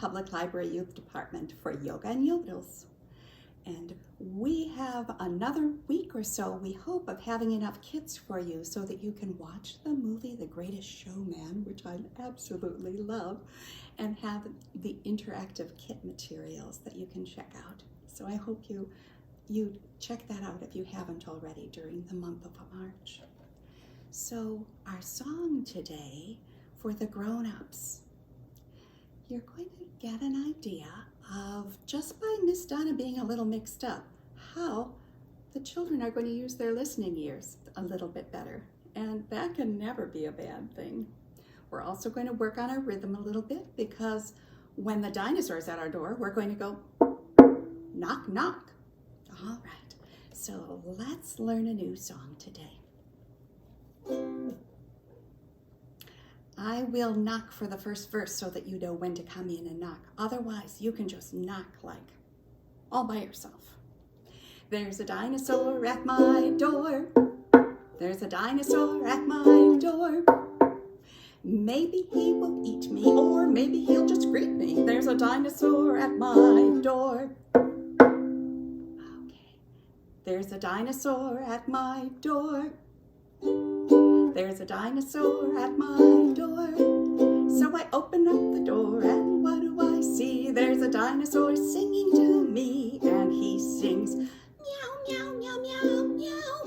Public Library Youth Department for Yoga and Yodels. And we have another week or so, we hope, of having enough kits for you so that you can watch the movie The Greatest Showman, which I absolutely love, and have the interactive kit materials that you can check out. So I hope you check that out if you haven't already during the month of March. So our song today for the grown-ups, you're going to get an idea of, just by Miss Donna being a little mixed up, how the children are going to use their listening ears a little bit better. And that can never be a bad thing. We're also going to work on our rhythm a little bit, because when the dinosaur's at our door, we're going to go knock, knock. All right, so let's learn a new song today. I will knock for the first verse so that you know when to come in and knock. Otherwise, you can just knock like all by yourself. There's a dinosaur at my door. There's a dinosaur at my door. Maybe he will eat me, or maybe he'll just greet me. There's a dinosaur at my door. Okay. There's a dinosaur at my door. There's a dinosaur at my door. So I open up the door, and what do I see? There's a dinosaur singing to me, and he sings meow, meow, meow, meow, meow.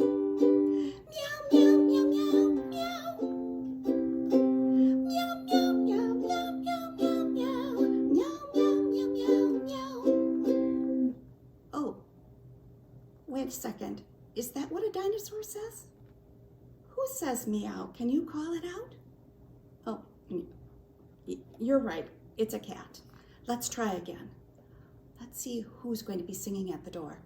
Meow, meow, meow, meow, meow. Meow, meow, meow, meow, meow, meow, meow. Meow, meow, meow, meow, meow. Oh, wait a second. Is that what a dinosaur says? Who says meow? Can you call it out? Oh, you're right. It's a cat. Let's try again. Let's see who's going to be singing at the door.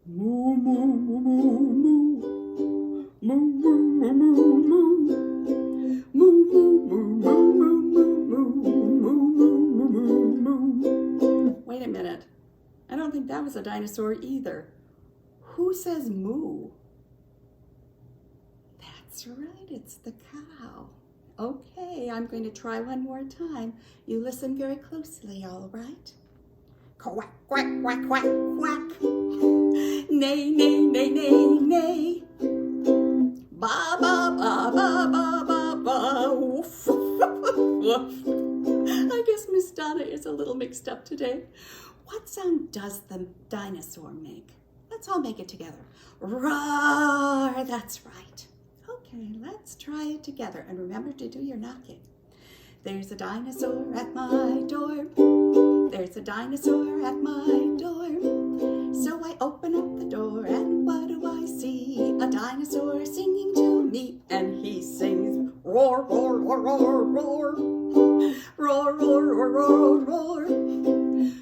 Moo, moo, moo, moo, moo. Moo, moo, moo, moo, moo. Moo, moo, moo, moo, moo, moo, moo, moo, moo. Wait a minute. I don't think that was a dinosaur either. Who says moo? That's right, it's the cow. Okay, I'm going to try one more time. You listen very closely, all right? Quack, quack, quack, quack, quack. Neigh, neigh, neigh, neigh, neigh. Ba, ba, ba, ba, ba, ba, ba. Woof, woof. I guess Miss Donna is a little mixed up today. What sound does the dinosaur make? Let's all make it together. Roar, that's right. Okay, let's try it together, and remember to do your knocking. There's a dinosaur at my door. There's a dinosaur at my door. So I open up the door, and what do I see? A dinosaur singing to me, and he sings roar, roar, roar, roar, roar. Roar, roar, roar, roar, roar.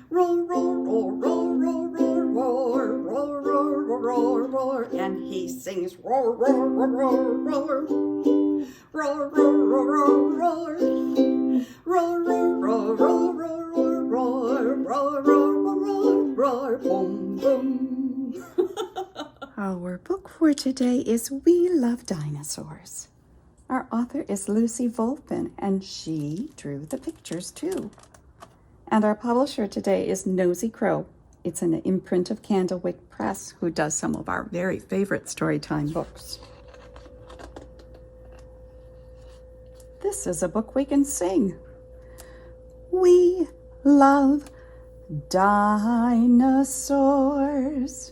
Roar, roar, roar, roar, roar, roar, roar. Roar, roar, roar, roar, roar. And he sings roar, roar, roar, roar, roar. Roar, roar, roar, roar, roar. Roar, roar, roar, roar, roar, roar, roar. Roar, roar, roar, roar, roar. Boom, boom. Our book for today is We Love Dinosaurs. Our author is Lucy Volpin, and she drew the pictures too. And our publisher today is Nosy Crow. It's an imprint of Candlewick Press, who does some of our very favorite Storytime books. This is a book we can sing. We love dinosaurs.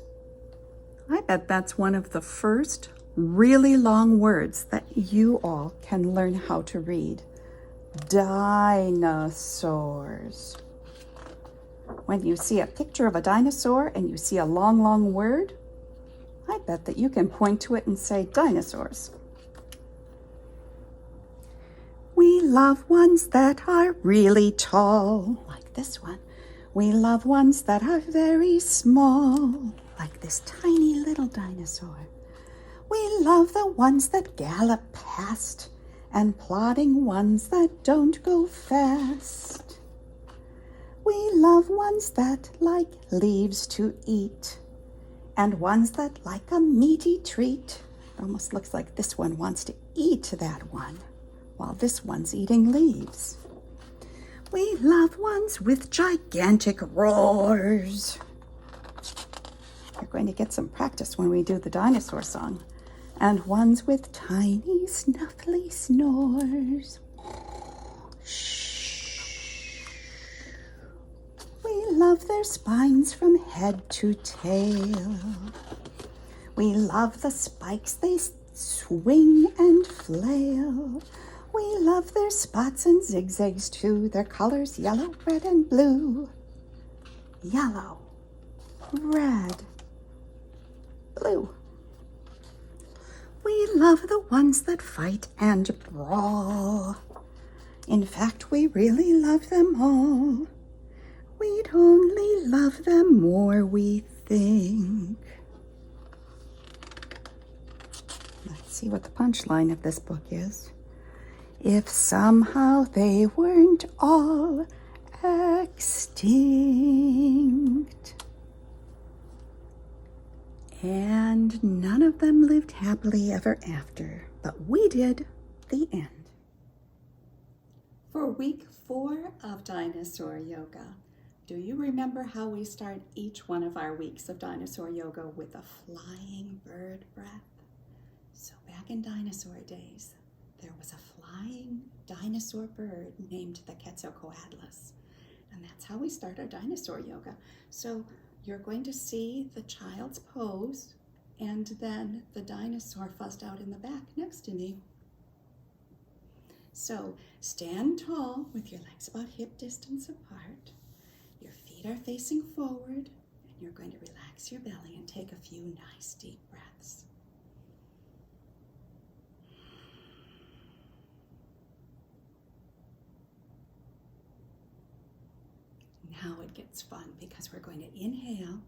I bet that's one of the first really long words that you all can learn how to read. Dinosaurs. When you see a picture of a dinosaur and you see a long, long word, I bet that you can point to it and say dinosaurs. We love ones that are really tall, like this one. We love ones that are very small, like this tiny little dinosaur. We love the ones that gallop past, and plodding ones that don't go fast. We love ones that like leaves to eat, and ones that like a meaty treat. It almost looks like this one wants to eat that one, while this one's eating leaves. We love ones with gigantic roars. You're going to get some practice when we do the dinosaur song. And ones with tiny, snuffly snores. Shh. We love their spines from head to tail. We love the spikes they swing and flail. We love their spots and zigzags too, their colors yellow, red, and blue. Yellow, red, blue. We love the ones that fight and brawl. In fact, we really love them all. We'd only love them more, we think. Let's see what the punchline of this book is. If somehow they weren't all extinct. And none of them lived happily ever after, but we did. The end. For week 4 of Dinosaur Yoga, do you remember how we start each one of our weeks of Dinosaur Yoga with a flying bird breath? So back in dinosaur days, there was a flying dinosaur bird named the Quetzalcoatlus. And that's how we start our Dinosaur Yoga. So you're going to see the child's pose and then the dinosaur fuzzed out in the back next to me. So stand tall with your legs about hip distance apart. Your feet are facing forward and you're going to relax your belly and take a few nice deep breaths. Now it gets fun because we're going to inhale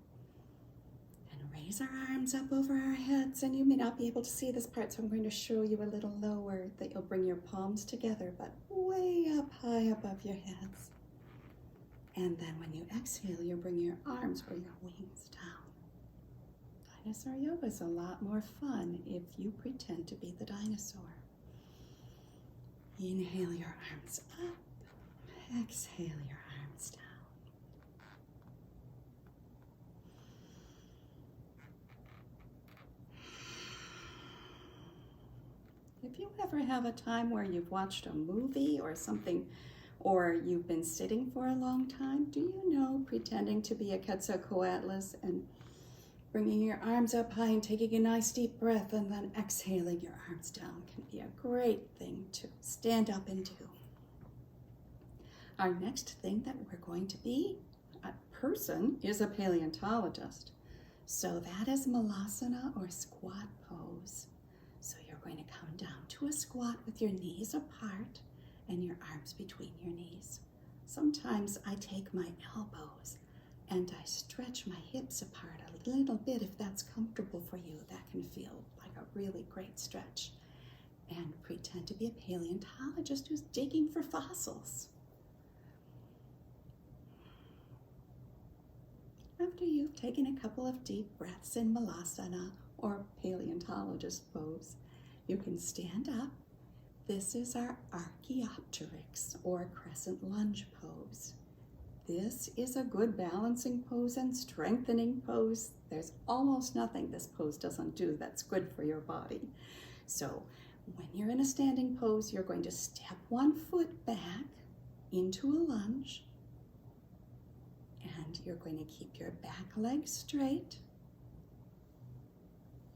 and raise our arms up over our heads. And you may not be able to see this part, so I'm going to show you a little lower that you'll bring your palms together, but way up high above your heads. And then when you exhale, you bring your arms or your wings down. Dinosaur Yoga is a lot more fun if you pretend to be the dinosaur. Inhale your arms up, exhale your arms down. If you ever have a time where you've watched a movie or something, or you've been sitting for a long time, do you know pretending to be a Quetzalcoatlus and bringing your arms up high and taking a nice deep breath and then exhaling your arms down can be a great thing to stand up and do. Our next thing that we're going to be, a person, is a paleontologist. So that is Malasana or squat pose. So you're going to come down to a squat with your knees apart and your arms between your knees. Sometimes I take my elbows and I stretch my hips apart a little bit if that's comfortable for you. That can feel like a really great stretch. And pretend to be a paleontologist who's digging for fossils. After you've taken a couple of deep breaths in Malasana or paleontologist pose, you can stand up. This is our Archaeopteryx or Crescent Lunge pose. This is a good balancing pose and strengthening pose. There's almost nothing this pose doesn't do that's good for your body. So when you're in a standing pose, you're going to step one foot back into a lunge, and you're going to keep your back leg straight.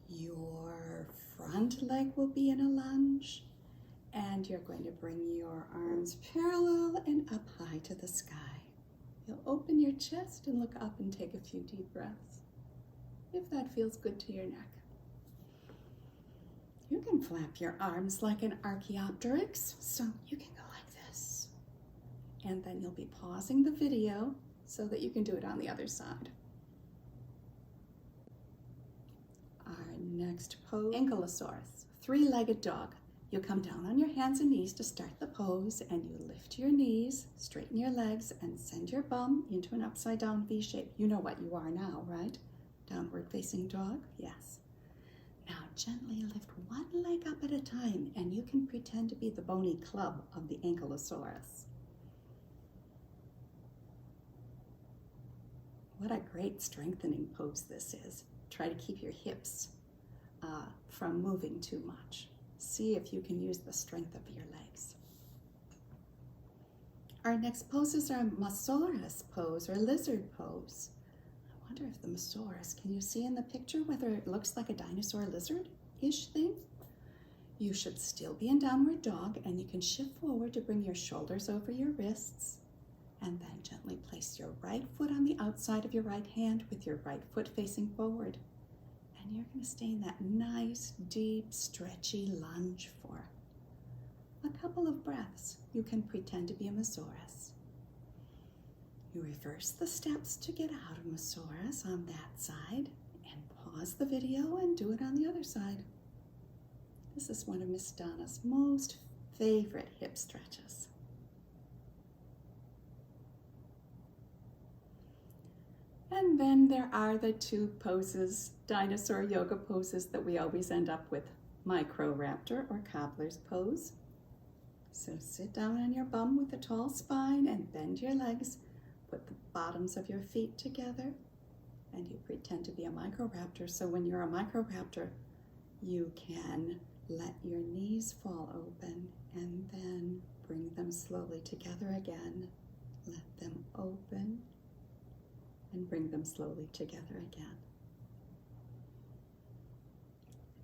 Your front leg will be in a lunge, and you're going to bring your arms parallel and up high to the sky. You'll open your chest and look up and take a few deep breaths, if that feels good to your neck. You can flap your arms like an Archaeopteryx, so you can go like this. And then you'll be pausing the video so that you can do it on the other side. Our next pose, Ankylosaurus Three-Legged Dog. You come down on your hands and knees to start the pose, and you lift your knees, straighten your legs, and send your bum into an upside down V shape. You know what you are now, right? Downward facing dog? Yes. Now gently lift one leg up at a time, and you can pretend to be the bony club of the Ankylosaurus. What a great strengthening pose this is. Try to keep your hips from moving too much. See if you can use the strength of your legs. Our next poses are Mosaurus pose or lizard pose. I wonder if the Mosaurus, can you see in the picture whether it looks like a dinosaur lizard-ish thing? You should still be in downward dog, and you can shift forward to bring your shoulders over your wrists, and then gently place your right foot on the outside of your right hand with your right foot facing forward. And you're going to stay in that nice, deep, stretchy lunge for a couple of breaths. You can pretend to be a Mosaurus. You reverse the steps to get out of Mosaurus on that side, and pause the video and do it on the other side. This is one of Miss Donna's most favorite hip stretches. And then there are the two poses, dinosaur yoga poses, that we always end up with, Microraptor or Cobbler's pose. So sit down on your bum with a tall spine and bend your legs. Put the bottoms of your feet together and you pretend to be a Microraptor. So when you're a Microraptor, you can let your knees fall open and then bring them slowly together again. Let them open and bring them slowly together again.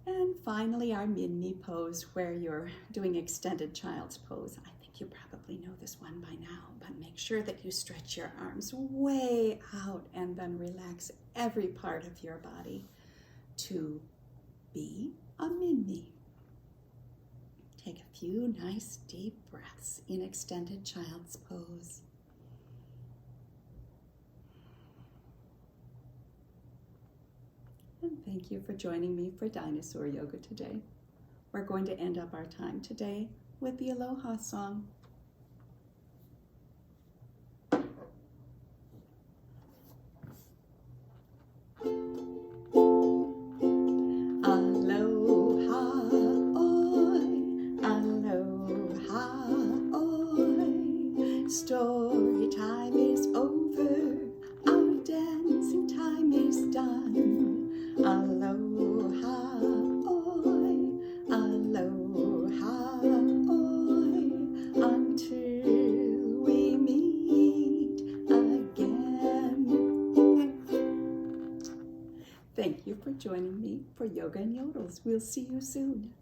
And finally, our mini pose, where you're doing extended child's pose. I think you probably know this one by now, but make sure that you stretch your arms way out and then relax every part of your body to be a mini. Take a few nice deep breaths in extended child's pose. And thank you for joining me for Dinosaur Yoga today. We're going to end up our time today with the Aloha song. Aloha, oi, aloha, oi. Story time is over, our dancing time is done. Aloha, oi, aloha, oi, until we meet again. Thank you for joining me for Yoga and Yodels. We'll see you soon.